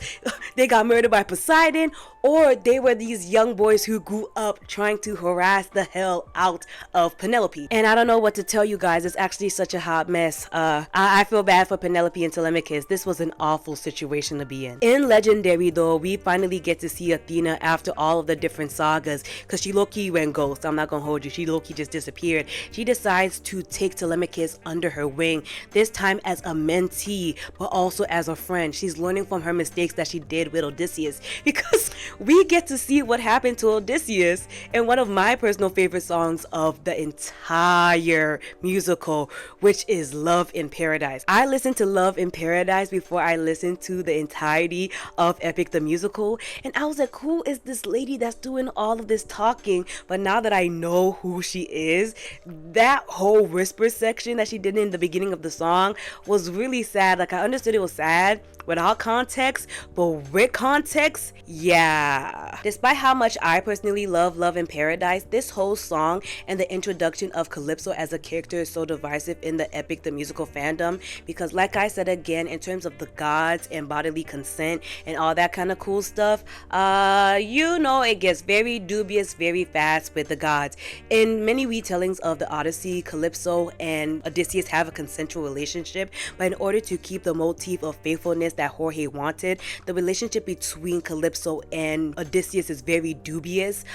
They got murdered by Poseidon, or they were these young boys who grew up trying to harass the hell out of Penelope. And I don't know what to tell you guys, it's actually such a hot mess. I feel bad for Penelope and Telemachus. This was an awful situation to be in. In Legendary though, we finally get to see Athena after all of the different sagas, because she low-key went ghost. I'm not gonna hold you, she low-key just disappeared. She decides to take Telemachus under her wing, this time as a mentee, but also as a friend. She's learning from her mistakes that she did with Odysseus, because we get to see what happened to Odysseus in one of my personal favorite songs of the entire musical, which is Love in Paradise. I listened to Love in Paradise before I listened to the entirety of Epic the Musical, and I was like, who is this lady that's doing all of this talking? But now that I know who she is, that whole whisper section that she did in the beginning of the song was really sad. Like, I understood it was sad without context, but with context, yeah, Yeah. Despite how much I personally love Love in Paradise, this whole song and the introduction of Calypso as a character is so divisive in the epic the musical fandom, because like I said again, in terms of the gods and bodily consent and all that kind of cool stuff, it gets very dubious very fast with the gods. In many retellings of the Odyssey, Calypso and Odysseus have a consensual relationship, but in order to keep the motif of faithfulness that Jorge wanted, the relationship between Calypso and Odysseus is very dubious.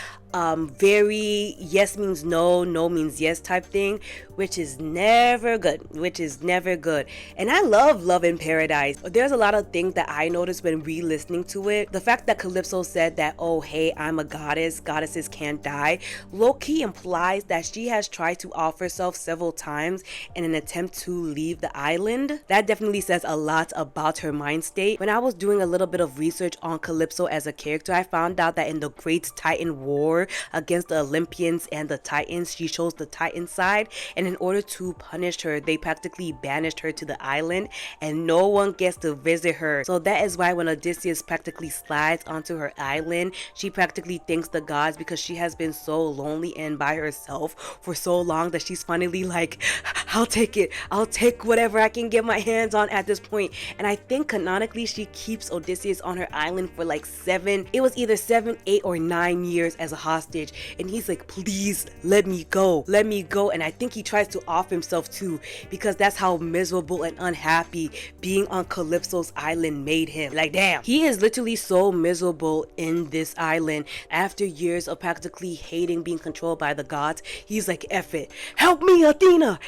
Very yes means no, no means yes type thing, which is never good. And I love Love in Paradise. There's a lot of things that I noticed when re-listening to it. The fact that Calypso said that, oh hey, I'm a goddess, goddesses can't die, low-key implies that she has tried to off herself several times in an attempt to leave the island. That definitely says a lot about her mind state. When I was doing a little bit of research on Calypso as a character, I found out that in the Great Titan War against the Olympians and the Titans, she chose the Titan side, and in order to punish her, they practically banished her to the island and no one gets to visit her. So that is why when Odysseus practically slides onto her island, she practically thanks the gods, because she has been so lonely and by herself for so long that she's finally like, I'll take it, I'll take whatever I can get my hands on at this point. And I think canonically she keeps Odysseus on her island for like 7, 8 or 9 years as a hostage, and he's like, please let me go, and I think he tries to off himself too, because that's how miserable and unhappy being on Calypso's island made him. Like damn, he is literally so miserable in this island. After years of practically hating being controlled by the gods, he's like, F it, help me Athena,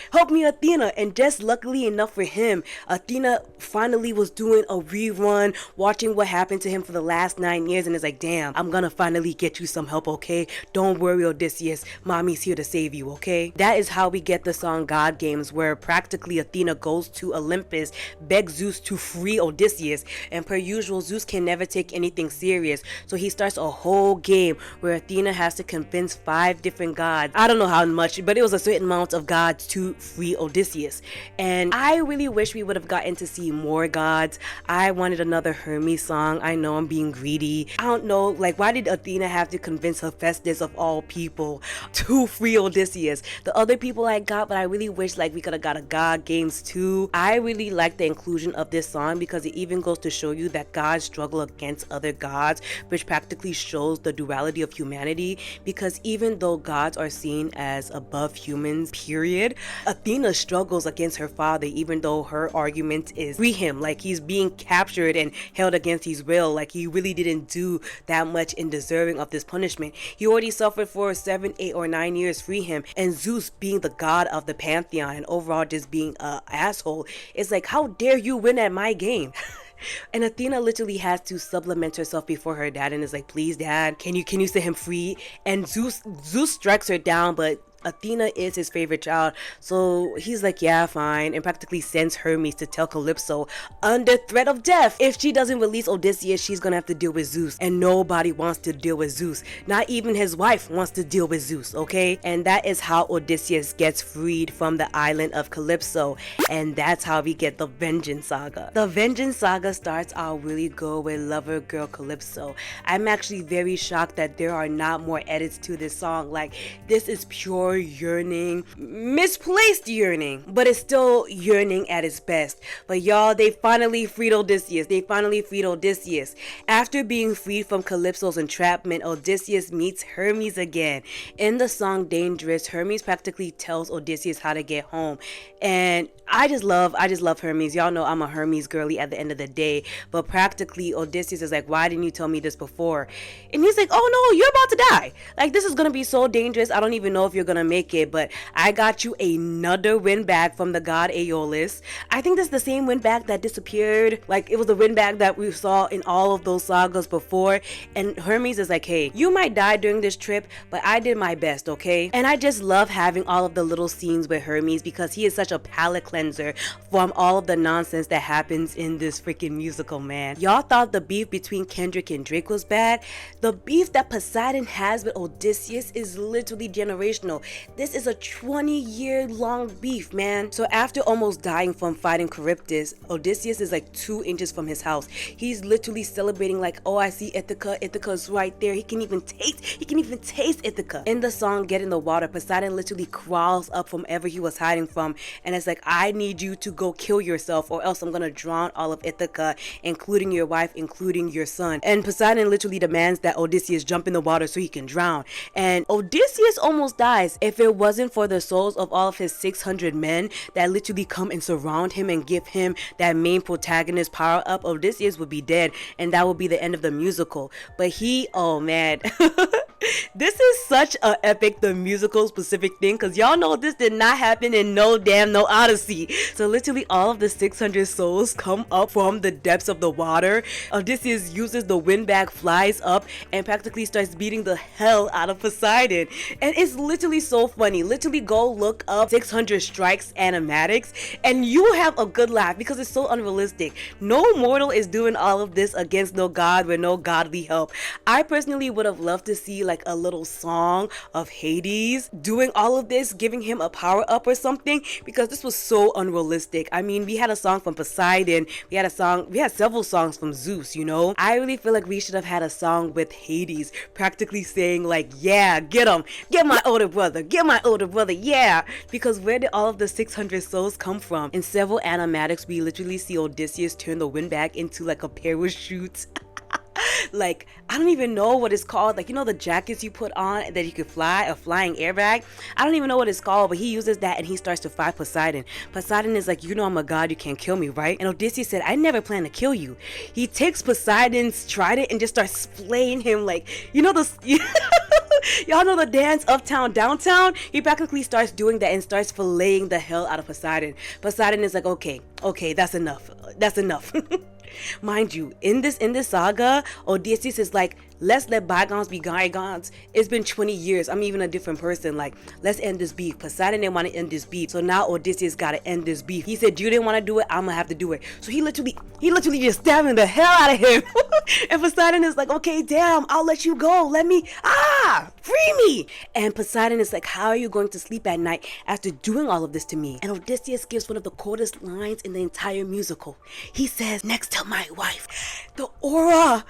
and just luckily enough for him, Athena finally was doing a rerun watching what happened to him for the last 9 years, and is like, damn, I'm gonna finally get you some help, okay? Don't worry Odysseus, mommy's here to save you, okay? That is how we get the song God Games, where practically Athena goes to Olympus, begs Zeus to free Odysseus, and per usual Zeus can never take anything serious, so he starts a whole game where Athena has to convince 5 different gods, I don't know how much, but it was a certain amount of gods, to free Odysseus. And I really wish we would have gotten to see more gods. I wanted another Hermes song. I know I'm being greedy. I don't know, like why did Athena have to convince Hephaestus of all people to free Odysseus? The other people I got, but I really wish like we could have got a God Games too. I really like the inclusion of this song because it even goes to show you that gods struggle against other gods, which practically shows the duality of humanity, because even though gods are seen as above humans, period, Athena struggles against her father, even though her argument is free him, like he's being captured and held against his will, like he really didn't do that much in deserving of this punishment. He already suffered for 7, 8 or 9 years, free him. And Zeus, being the god of the pantheon and overall just being a asshole, is like, how dare you win at my game? And Athena literally has to supplement herself before her dad and is like, please dad, can you set him free? And Zeus strikes her down, but Athena is his favorite child, so he's like, yeah, fine, and practically sends Hermes to tell Calypso under threat of death, if she doesn't release Odysseus, she's gonna have to deal with Zeus. And nobody wants to deal with Zeus, not even his wife wants to deal with Zeus, okay? And that is how Odysseus gets freed from the island of Calypso, and that's how we get the Vengeance Saga. The Vengeance Saga starts out really good with lover girl Calypso. I'm actually very shocked that there are not more edits to this song. Like, this is pure yearning, misplaced yearning, but it's still yearning at its best. But y'all, they finally freed Odysseus. After being freed from Calypso's entrapment, Odysseus meets Hermes again. In the song Dangerous, Hermes practically tells Odysseus how to get home, and I just love Hermes. Y'all know I'm a Hermes girly at the end of the day, but practically Odysseus is like, why didn't you tell me this before? And he's like, oh no, you're about to die. Like, this is gonna be so dangerous, I don't even know if you're gonna make it, but I got you another wind bag from the god Aeolus. I think that's the same wind bag that disappeared. Like, it was the wind bag that we saw in all of those sagas before. And Hermes is like, hey, you might die during this trip, but I did my best, okay? And I just love having all of the little scenes with Hermes because he is such a palate cleanser from all of the nonsense that happens in this freaking musical, man. Y'all thought the beef between Kendrick and Drake was bad? The beef that Poseidon has with Odysseus is literally generational. This is a 20-year-long beef, man. So after almost dying from fighting Charybdis, Odysseus is like 2 inches from his house. He's literally celebrating like, oh, I see Ithaca. Ithaca's right there. He can even taste Ithaca. In the song Get in the Water, Poseidon literally crawls up from wherever he was hiding from, and it's like, I need you to go kill yourself or else I'm gonna drown all of Ithaca, including your wife, including your son. And Poseidon literally demands that Odysseus jump in the water so he can drown. And Odysseus almost dies. If it wasn't for the souls of all of his 600 men that literally come and surround him and give him that main protagonist power up, Odysseus would be dead, and that would be the end of the musical. But oh man. This is such a epic, the musical specific thing, because y'all know this did not happen in no Odyssey. So literally all of the 600 souls come up from the depths of the water. Odysseus uses the windbag, flies up, and practically starts beating the hell out of Poseidon. And it's literally so funny. Literally go look up 600 strikes animatics and you will have a good laugh because it's so unrealistic. No mortal is doing all of this against no god with no godly help. I personally would have loved to see like a little song of Hades doing all of this, giving him a power up or something, because this was so unrealistic. I mean, we had a song from Poseidon, we had several songs from Zeus, you know. I really feel like we should have had a song with Hades practically saying like, yeah, get him, get my older brother, yeah, because where did all of the 600 souls come from? In several animatics, we literally see Odysseus turn the windbag into like a parachute. Like, I don't even know what it's called, like, you know the jackets you put on that you could fly, a flying airbag. I don't even know what it's called, but he uses that and he starts to fight Poseidon. Poseidon is like, you know I'm a god, you can't kill me, right? And Odysseus said, I never plan to kill you. He takes Poseidon's trident and just starts splaying him, like, you know the y'all know the dance Uptown Downtown? He practically starts doing that and starts filleting the hell out of Poseidon. Poseidon is like, okay, that's enough. Mind you, in this saga, Odysseus is like, let's let bygones be bygones. It's been 20 years. I'm even a different person. Like, let's end this beef. Poseidon didn't want to end this beef, so now Odysseus gotta end this beef. He said, you didn't want to do it, I'm gonna have to do it. So he literally just stabbing the hell out of him. And Poseidon is like, okay, damn, I'll let you go. Free me. And Poseidon is like, how are you going to sleep at night after doing all of this to me? And Odysseus gives one of the coldest lines in the entire musical. He says, next to my wife, the aura.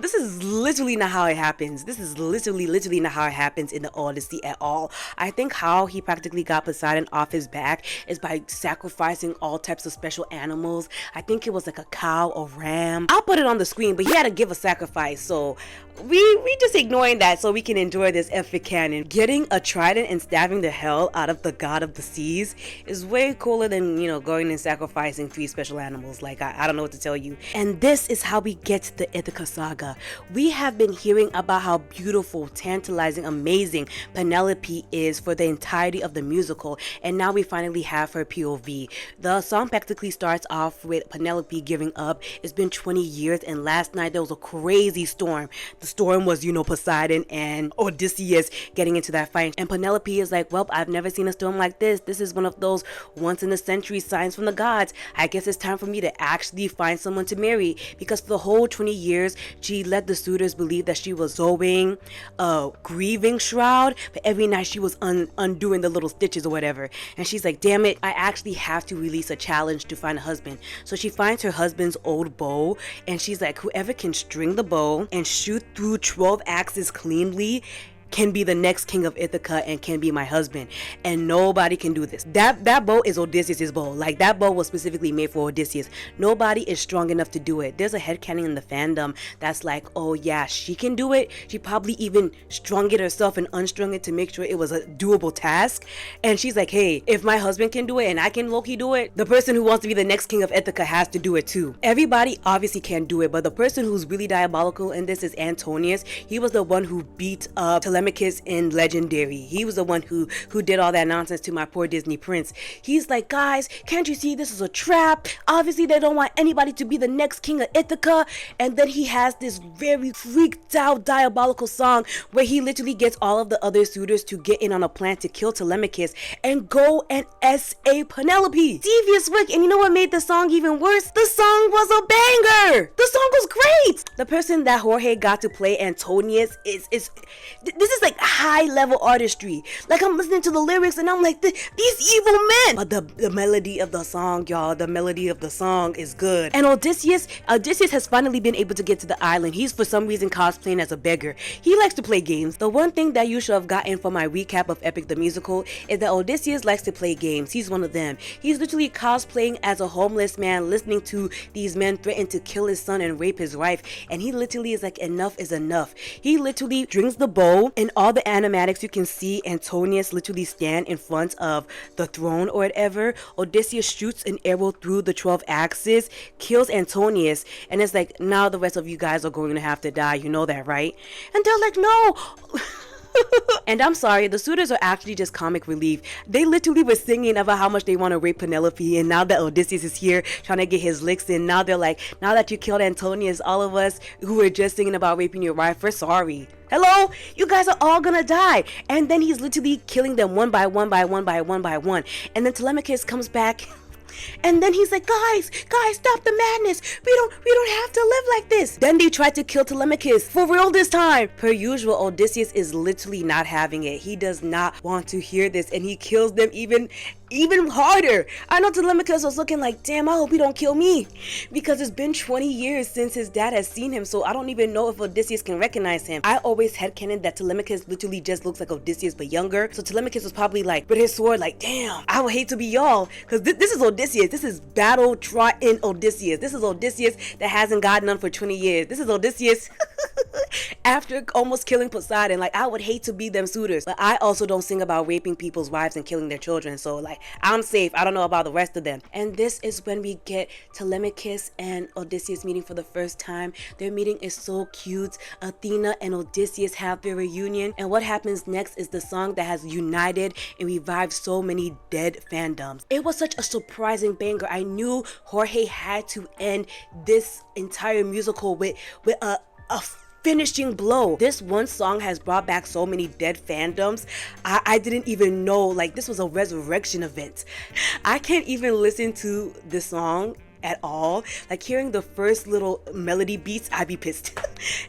This is literally not how it happens. This is literally not how it happens in the Odyssey at all. I think how he practically got Poseidon off his back is by sacrificing all types of special animals. I think it was like a cow, a ram. I'll put it on the screen, but he had to give a sacrifice, so we just ignoring that so we can enjoy this epic canon. Getting a trident and stabbing the hell out of the god of the seas is way cooler than, you know, going and sacrificing 3 special animals. Like, I don't know what to tell you. And this is how we get to the Ithaca Saga. We have been hearing about how beautiful, tantalizing, amazing Penelope is for the entirety of the musical, and now we finally have her POV. The song practically starts off with Penelope giving up. It's been 20 years, and last night there was a crazy storm. The storm was, you know, Poseidon and Odysseus getting into that fight, and Penelope is like, well, I've never seen a storm like this. This is one of those once in a century signs from the gods. I guess it's time for me to actually find someone to marry, because for the whole 20 years she let the suitors believe that she was sewing a grieving shroud, but every night she was undoing the little stitches or whatever. And she's like, damn it, I actually have to release a challenge to find a husband. So she finds her husband's old bow, and she's like, whoever can string the bow and shoot through 12 axes cleanly can be the next king of Ithaca and can be my husband. And nobody can do this. That bow is Odysseus' bow. Like, that bow was specifically made for Odysseus. Nobody is strong enough to do it. There's a headcanon in the fandom that's like, oh yeah, she can do it. She probably even strung it herself and unstrung it to make sure it was a doable task. And she's like, hey, if my husband can do it and I can low-key do it, the person who wants to be the next king of Ithaca has to do it too. Everybody obviously can do it, but the person who's really diabolical in this is Antonius. He was the one who beat up Telemachus in Legendary. He was the one who did all that nonsense to my poor Disney prince. He's like, guys, can't you see this is a trap? Obviously they don't want anybody to be the next king of Ithaca. And then he has this very freaked out diabolical song where he literally gets all of the other suitors to get in on a plan to kill Telemachus and go and S.A. Penelope. Devious work. And you know what made the song even worse? The song was a banger. The song was great. The person that Jorge got to play Antonius is this is like high level artistry. Like, I'm listening to the lyrics and I'm like, these evil men. But the melody of the song, y'all, the melody of the song is good. And Odysseus has finally been able to get to the island. He's for some reason cosplaying as a beggar. He likes to play games. The one thing that you should have gotten from my recap of Epic the Musical is that Odysseus likes to play games. He's one of them. He's literally cosplaying as a homeless man, listening to these men threaten to kill his son and rape his wife, and he literally is like, enough is enough. He literally drinks the bowl, and all the animatics you can see Antonius literally stand in front of the throne or whatever. Odysseus shoots an arrow through the 12 axes, kills Antonius, and it's like, now the rest of you guys are going to have to die, you know that, right? And they're like, no. And I'm sorry, the suitors are actually just comic relief. They literally were singing about how much they want to rape Penelope, and now that Odysseus is here trying to get his licks in, now they're like, now that you killed Antonius, all of us who were just singing about raping your wife, we're sorry. Hello? You guys are all gonna die. And then he's literally killing them one by one by one by one by one. And then Telemachus comes back. And then he's like, guys, stop the madness. We don't have to live like this. Then they tried to kill Telemachus for real this time. Per usual, Odysseus is literally not having it. He does not want to hear this, and he kills them even harder. I know Telemachus was looking like, damn, I hope he don't kill me, because it's been 20 years since his dad has seen him, so I don't even know if Odysseus can recognize him. I always headcanon that Telemachus literally just looks like Odysseus but younger, so Telemachus was probably like, with his sword, like, damn, I would hate to be y'all, because this is Odysseus. This is battle trodden Odysseus. This is Odysseus that hasn't gotten none for 20 years. This is Odysseus after almost killing Poseidon. Like, I would hate to be them suitors, but I also don't sing about raping people's wives and killing their children, so like, I'm safe. I don't know about the rest of them. And this is when we get Telemachus and Odysseus meeting for the first time. Their meeting is so cute. Athena and Odysseus have their reunion, and what happens next is the song that has united and revived so many dead fandoms. It was such a surprising banger. I knew Jorge had to end this entire musical with a finishing blow. This one song has brought back so many dead fandoms. I didn't even know, like, this was a resurrection event. I can't even listen to this song at all. Like, hearing the first little melody beats, I'd be pissed.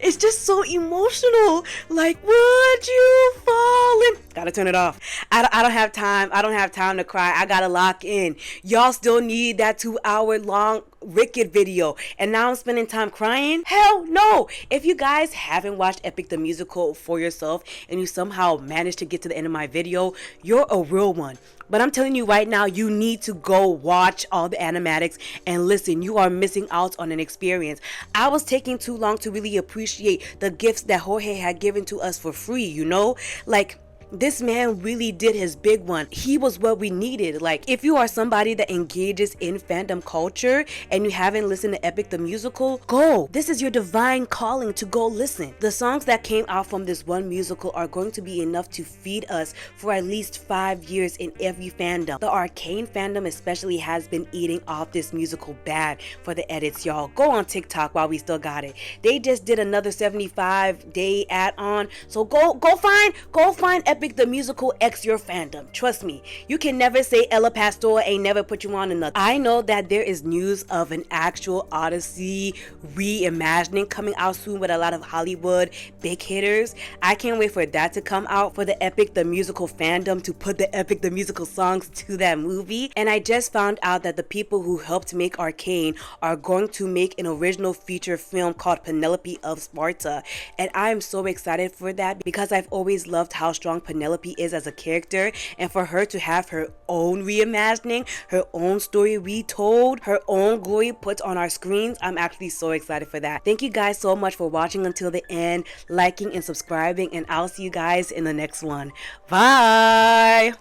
It's just so emotional. Like, would you fall in? Gotta turn it off. I don't have time. I don't have time to cry. I gotta lock in. Y'all still need that 2-hour long Wicked video, and now I'm spending time crying? Hell no! If you guys haven't watched Epic the Musical for yourself and you somehow managed to get to the end of my video, you're a real one. But I'm telling you right now, you need to go watch all the animatics and listen. You are missing out on an experience. I was taking too long to really appreciate the gifts that Jorge had given to us for free, you know? Like, this man really did his big one. He was what we needed. Like, if you are somebody that engages in fandom culture and you haven't listened to Epic the Musical, go. This is your divine calling to go listen. The songs that came out from this one musical are going to be enough to feed us for at least 5 years in every fandom. The Arcane fandom especially has been eating off this musical bad for the edits, y'all. Go on TikTok while we still got it. They just did another 75-day add-on, so go find Epic the Musical X your fandom. Trust me, you can never say Ella Pastor ain't never put you on another. I know that there is news of an actual Odyssey reimagining coming out soon with a lot of Hollywood big hitters. I can't wait for that to come out, for the Epic the Musical fandom to put the Epic the Musical songs to that movie. And I just found out that the people who helped make Arcane are going to make an original feature film called Penelope of Sparta, and I'm so excited for that because I've always loved how strong Penelope is as a character, and for her to have her own reimagining, her own story retold, her own glory put on our screens, I'm actually so excited for that. Thank you guys so much for watching until the end, liking and subscribing, and I'll see you guys in the next one. Bye!